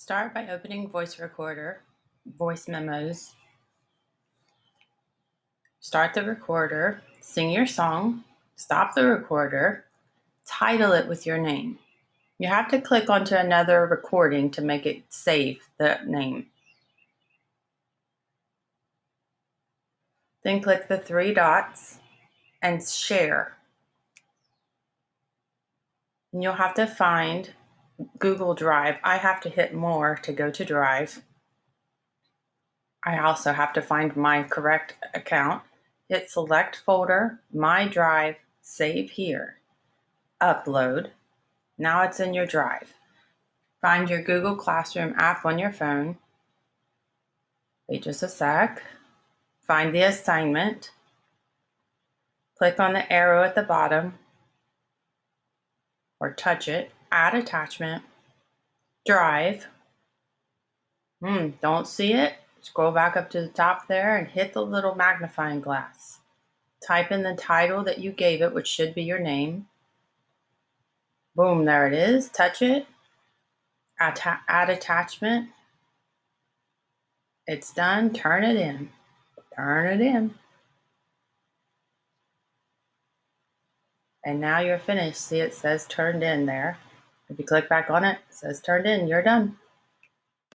Start by opening Voice Recorder, Voice Memos. Start the recorder, sing your song, stop the recorder, title it with your name. You have to click onto another recording to make it save the name. Then click the three dots and share. And you'll have to find Google Drive. I have to hit more to go to Drive. I also have to find my correct account. Hit select folder, my drive, save here, upload. Now it's in your drive. Find your Google Classroom app on your phone. Wait just a sec. Find the assignment. Click on the arrow at the bottom or touch it. Add attachment. Drive. Don't see it? Scroll back up to the top there and hit the little magnifying glass. Type in the title that you gave it, which should be your name. Boom, there it is. Touch it. Add attachment. It's done. Turn it in. Turn it in. And now you're finished. See, it says turned in there. If you click back on it, it says turned in. You're done.